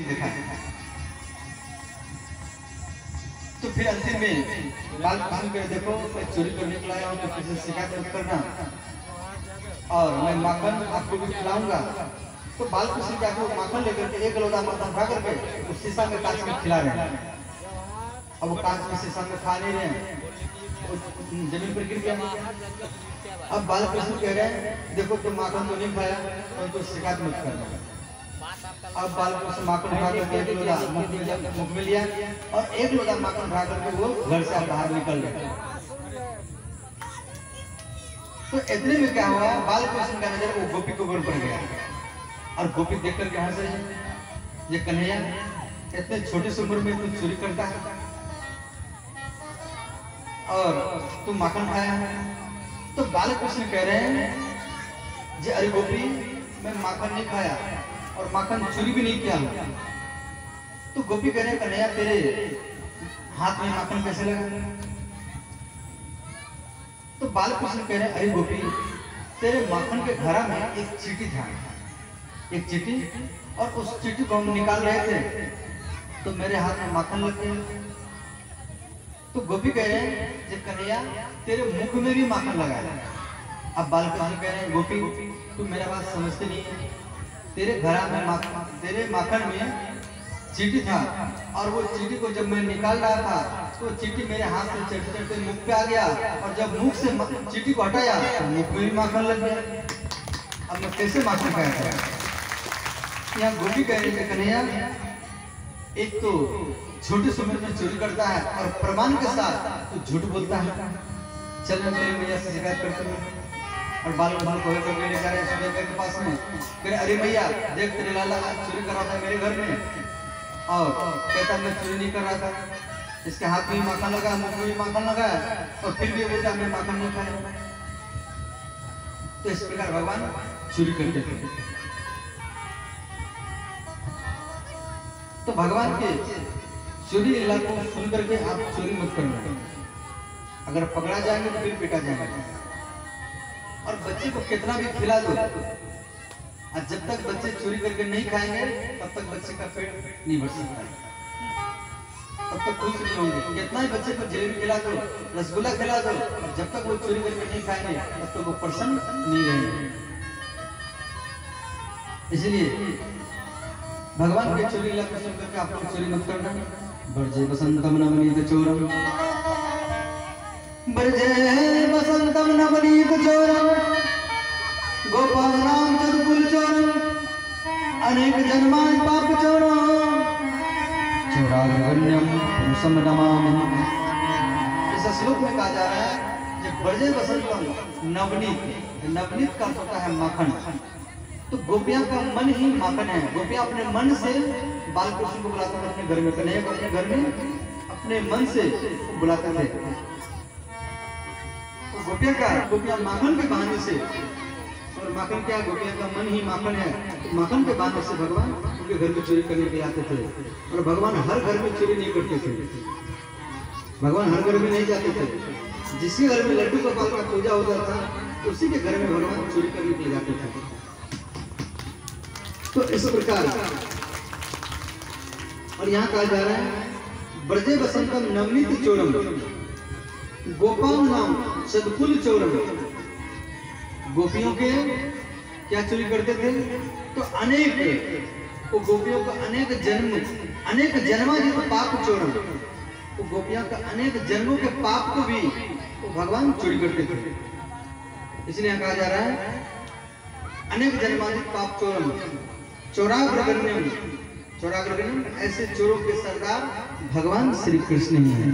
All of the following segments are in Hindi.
रीति देखा। तो फिर अंतिम में बाल कृष्ण कहे देखो मैं चोरी करने के लाया हूँ तो किसी से शिकायत मत करना और मैं माखन आपको भी खिलाऊंगा। तो बाल कृष्ण क्या वो माखन लेकर के एक लोटा माखन उठा करके उस शीशा में कांच में खिला रहे हैं। अब वो कांच में शीशा में खा नहीं रहे, जमीन पर गिर गया। अब बाल कृष्ण कह रहे हैं देखो तुम माखन तो नहीं खाया तो उनको शिकायत मत करना। अब बाल कृष्ण माखन उठा करके एक लोटा मुख में लिया और एक लोटा माखन उठा करके वो घर से बाहर निकल गए। तो इतने में क्या हुआ, बाल कृष्ण का नजर वो गोपी को पड़ गया और गोपी देख करके हंसे, ये कन्हैया इतने छोटे से उम्र में तू चोरी करता है और तू माखन खाया है। तो बाल कृष्ण कह रहे हैं जे अरे गोपी मैं माखन नहीं खाया और माखन चोरी भी नहीं किया। तो गोपी कह रहे हैं कन्हैया तेरे हाथ में माखन कैसे लगा। तो बाल कृष्ण कह रहे हैं अरे गोपी तेरे माखन के घड़ा में एक चीटी था, एक चीटी, और उस चीटी को हम निकाल रहे थे तो मेरे हाथ में माखन लग गया। तो गोपी कह रहे हैं जब कन्हैया तेरे मुख में भी माखन लगा है। अब बाल कृष्ण कह रहे हैं गोपी तू मेरा बात समझते नहीं है, तेरे घड़ा में तेरे माखन में चीटी था और वो चीटी को जब मैं निकाल रहा था तो चीटी मेरे हाथ से चढ़ते चढ़ते मुख पे आ गया और जब मुख से चीटी को हटाया तो मुख में भी माखन लग गया। अब मैं कैसे माखन खाया था। यहाँ गोपी कह रही है कन्हैया एक तो छोटे से उम्र में चोरी करता है और प्रमाण के साथ तो झूठ बोलता है। चल मैं तेरी मैया से शिकायत करता हूँ। और बाल को करके लेकर आए सुंदर के पास में, फिर अरे भैया देख तेरे लाला चोरी कर रहा था मेरे घर में और कहता मैं चोरी नहीं कर रहा था, इसके हाथ में माखन लगा, मुंह में भी माखन लगा और फिर भी बोलता मैं माखन नहीं खाया। तो इस प्रकार भगवान चोरी करते थे। तो भगवान के चोरी लीला को सुन करके आप चोरी मत करना, अगर पकड़ा जाएंगे तो फिर पिटा जाएंगे। और बच्चे को कितना भी खिला दो और जब तक बच्चे चोरी करके नहीं खाएंगे तब तक बच्चे का पेट नहीं भर सकता, तब तक खुश नहीं होंगे। कितना ही बच्चे को जलेबी खिला दो, रसगुल्ला खिला दो, और जब तक वो चोरी करके नहीं खाएंगे तब तक वो प्रसन्न नहीं रहेंगे। इसलिए भगवान के चोरी लीला को सुन करके आप लोग चोरी मत करना। बरजे बसंतम नवनीत चोरम, बरजे बसंतम नवनीत चोरम, गोपानां चतुकुल चोरम, अनेक जन्माय पाप चोरम, चोरागण्यम पुरुषम नमामि। इस श्लोक में कहा जा रहा है कि बरजे बसंतम नवनीत, नवनीत का होता है माखन। तो गोपियां का मन ही माखन है। गोपियां अपने मन से बाल कृष्ण को बुलाते थे अपने घर में, कन्हैया को अपने घर में अपने मन से बुलाते थे। तो गोपियां माखन के बहाने से, और माखन क्या, गोपियां का मन ही माखन है, तो माखन के बहाने से भगवान उनके घर में चोरी करने के लिए आते थे। और भगवान हर घर में चोरी नहीं करते थे, भगवान हर घर में नहीं जाते थे। जिसके घर में लड्डू गोपाल का पूजा होता था उसी के घर में भगवान चोरी करने के लिए जाते थे। तो इस प्रकार, और यहाँ कहा जा रहा है ब्रजे बसंतम नवनीत चोरम, गोपाल नाम सदकुल चोरम। गोपियों के क्या चोरी करते थे, तो अनेक, वो गोपियों का अनेक जन्माजित पाप चोरम, वो गोपियों का अनेक जन्मों के पाप को भी वो भगवान चोरी करते थे। इसलिए कहा जा रहा है अनेक जन्माजित पाप चोरम, चोराग्रगण्यम, चोराग्रगण्यम, ऐसे चोरों के सरदार भगवान श्री कृष्ण ही हैं।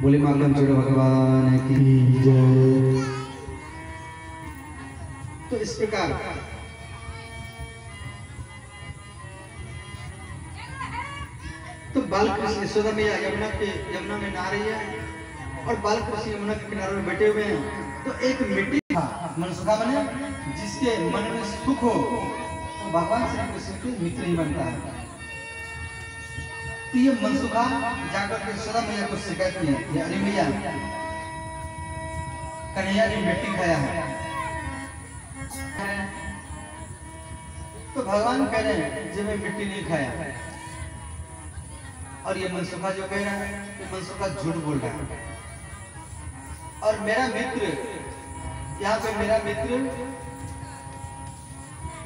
बोले मागम चोर भगवान की जय। तो इस प्रकार तो बाल कृष्ण यशोदा मैया यमुना में नहा रही है और बाल कृष्ण यमुना के किनारे में बैठे हुए हैं। तो एक मिट्टी था मनसुखा बने, जिसके मन में सुख हो तो भगवान श्री कृष्ण के मित्र ही बनता है। तो ये मनसुखा जाकर के यशोदा मैया को शिकायत की, अरे मैया कन्हैया ने मिट्टी खाया है। तो भगवान कह रहे हैं जब मैं मिट्टी नहीं खाया, और ये मनसुखा जो कह रहा है ये मनसुखा झूठ बोल रहा है। और मेरा मित्र यहाँ पे मेरा मित्र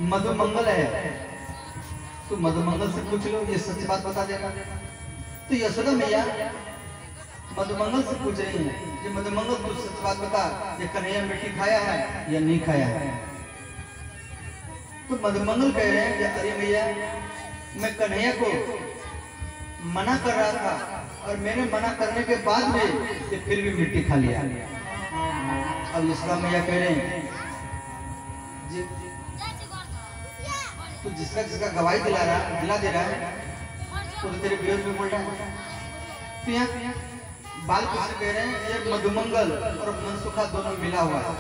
मधुमंगल है, तो मधुमंगल से पूछ लो, ये सच बात बता देगा। तो यशोदा मैया मधुमंगल से पूछ रही है, ये मधुमंगल तू सच बात बता, ये कन्हैया मिट्टी खाया है या नहीं खाया है। तो मधुमंगल कह रहे हैं कि अरे भैया मैं कन्हैया को मना कर रहा था और मैंने मना करने के बाद में ये फिर भी मिट्टी खा लिया। अब यशोदा मैया कह रहे हैं तो जिसका जिसका गवाही दिला दे रहा है वो तो तेरे विरोध में बोल रहा है। तो यहाँ बालकृष्ण कह रहे हैं ये मधुमंगल और मनसुखा दोनों मिला हुआ है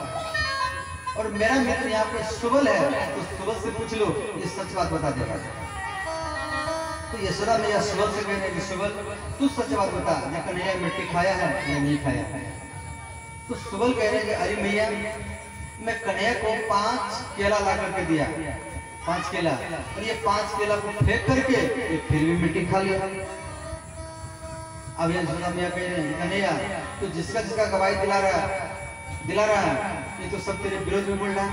और मेरा मित्र यहाँ पे सुबल है, तो सुबल से पूछ लो, ये सच बात बता देगा। तो यशोदा मैया सुबल से कह रहे हैं कि सुबल तू सच बात बता, ये कन्हैया मिट्टी खाया है या नहीं खाया है। तो सुबल कह रहे हैं कि अरे मैया मैं कन्हैया को 5 केला ला करके दिया, 5 केला, और ये 5 केला को फेंक करके ये फिर भी मिट्टी खा लिया। अब यशोदा मैया कह रहे हैं कन्हैया तो जिसका जिसका गवाही दिला रहा है ये तो सब तेरे विरोध में बोल रहा है।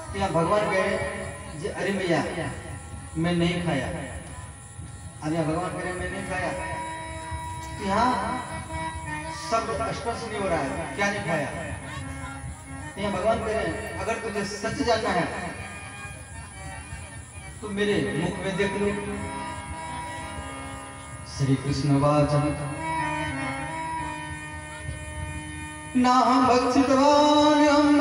तो यहाँ भगवान कह रहे जी अरे मैया मैं नहीं खाया। अब यहाँ भगवान कह रहे मैं नहीं खाया। तो यहाँ सब स्पष्ट नहीं हो रहा है क्या नहीं खाया। तो यहाँ भगवान कह रहे हैं अगर तुझे सच जानना है तो मेरे मुख में देख लो। श्री कृष्ण वाचन नाहं भक्षितवान्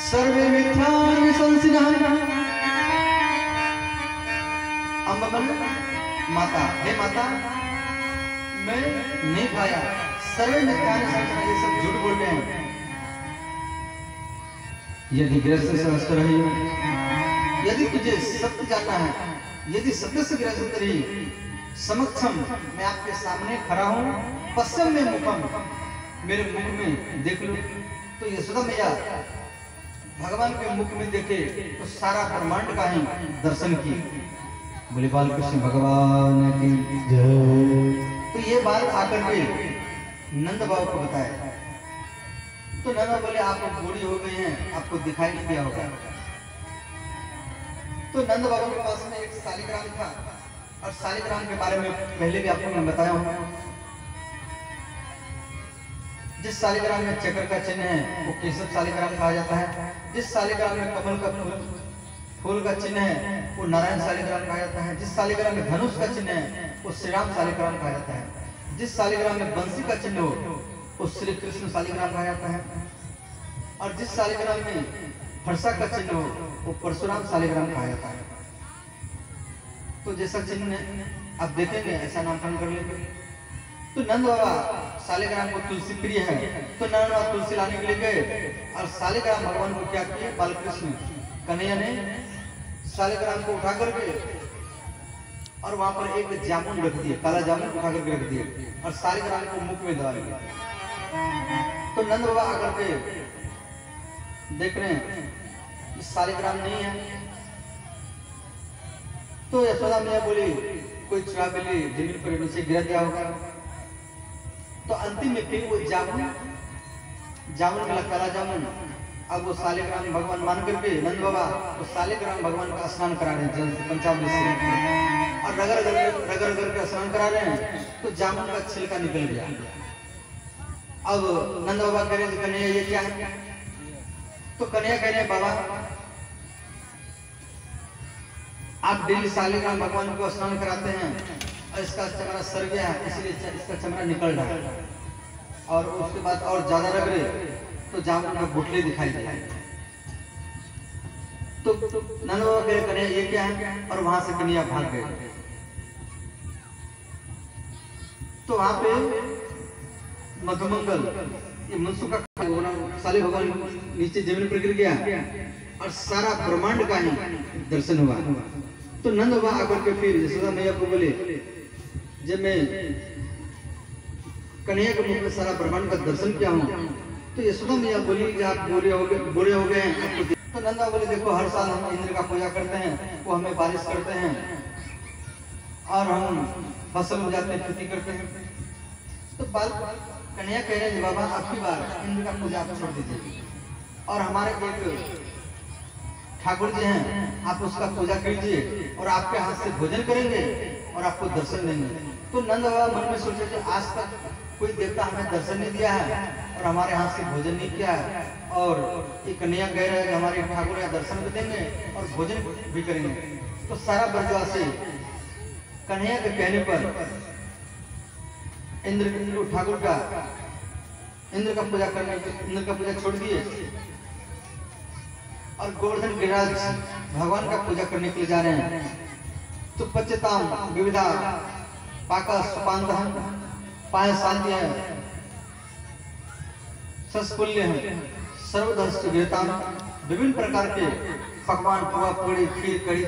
सर्वे मिथ्यानि संसिनः। अम्बा माता, हे माता मैं नहीं खाया, सर्वे मिथ्यानि संसिनः, ये सब झूठ बोल रहे हैं। यदि गृहस्थ सहस्त्र रही, यदि तुझे सत्य जानना है, यदि सत्य से गृहस्थ रही समक्षम मैं आपके सामने खड़ा हूँ, पश्चिम में मुखम मेरे मुख में देख लो। तो यशोदा मैया भगवान के मुख में देखे तो सारा ब्रह्मांड का ही दर्शन की। बोले बाल कृष्ण भगवान की जय। तो ये बात आकर के नंद बाबू को बताया। तो नंद बोले आप बूढ़ी हो गई हैं, आपको दिखाई नहीं दिया होगा। तो नंद बाबू के पास में एक शालिग्राम था और शालिग्राम के बारे में पहले भी आपको मैं बताया हूँ। जिस शालिग्राम में चक्र का चिन्ह है वो केशव शालिग्राम कहा जाता है। जिस शालिग्राम में कमल का फूल का चिन्ह है वो नारायण शालिग्राम कहा जाता है। जिस शालिग्राम में धनुष का चिन्ह है वो श्री राम शालिग्राम कहा जाता है। जिस शालिग्राम में बंसी का चिन्ह हो वो श्री कृष्ण शालिग्राम कहा जाता है। और जिस शालिग्राम में फरसा का चिन्ह हो वो परशुराम शालिग्राम कहा जाता है। तो जैसा चिन्ह आप देखेंगे ऐसा नामकरण कर लेंगे। तो नंद बाबा शालिग्राम को तुलसी प्रिय है, तो नंद बाबा तुलसी लाने के लिए गए और शालिग्राम भगवान को क्या किया, बालकृष्ण कन्हैया ने शालिग्राम को उठा करके और वहां पर एक जामुन रख दिए, काला जामुन उठा करके रख दिए और शालिग्राम को मुख में दबा लिया। तो नंद बाबा आकर के देख रहे हैं शालिग्राम नहीं है। तो यशोदा मैया बोली कोई चुरा के लिए जमीन पर नीचे गिरा दिया होगा। तो अंतिम में फिर वो जामुन मिला, काला जामुन। अब वो शालिग्राम भगवान मान करके नंद बाबा वो शालिग्राम भगवान का स्नान करा रहे हैं जल से, पंचामृत से, और रगड़ के स्नान करा रहे हैं। तो जामुन का छिलका निकल गया। अब नंद बाबा कह रहे कन्हैया ये क्या है। तो कन्हैया कह रहे हैं बाबा आप डेली शालिग्राम भगवान को स्नान कराते हैं और इसका चमड़ा सर गया है इसलिए इसका चमड़ा निकल रहा है, और उसके बाद और ज्यादा रगड़े तो जामुन का गुठली दिखाई दे। तो नंद बाबा कह कन्हैया ये क्या है, और वहां से कन्हैया भाग गए। तो वहां पे मधुमंगल ये मनसुखा साले भगवान नीचे जमीन पर गिर गया और सारा ब्रह्मांड का ही दर्शन हुआ। तो नंद बाबा आकर के फिर यशोदा मैया को बोले जब मैं कन्हैया के मुख में सारा ब्रह्मांड का दर्शन किया हूँ। तो यशोदा मैया बोली कि आप बुरे हो गए हैं। तो नंद बाबा बोले देखो हर साल हम इंद्र का पूजा करते हैं, वो हमें बारिश करते हैं, और हम फसल हो जाते हैं, खेती करते हैं। तो बाल कन्हैया कह रहे हैं बाबा आपकी बार इंद्र का पूजा आप छोड़ दीजिए और हमारे एक ठाकुर जी हैं, आप उसका पूजा कीजिए और आपके हाथ से भोजन करेंगे और आपको दर्शन देंगे। तो नंद बाबा मन में सोचे कि आज तक कोई देवता हमें दर्शन नहीं दिया है और हमारे हाथ से भोजन नहीं किया है, और ये कन्हैया कह रहे हैं कि हमारे ठाकुर यहाँ दर्शन भी देंगे और भोजन भी करेंगे। तो सारा ब्रजवासी कन्हैया के कहने पर इंद्र ठाकुर का इंद्र का पूजा छोड़ दिए और गोवर्धन गिरिराज भगवान का पूजा करने के लिए जा रहे हैं। तो पच्यताम विविधा पाका सुपांधम पाय शांति है, सस्कुल्य है, सर्वधर्ष विविधता, विभिन्न प्रकार के पकवान, पुआ, पूड़ी, खीर, कढ़ी,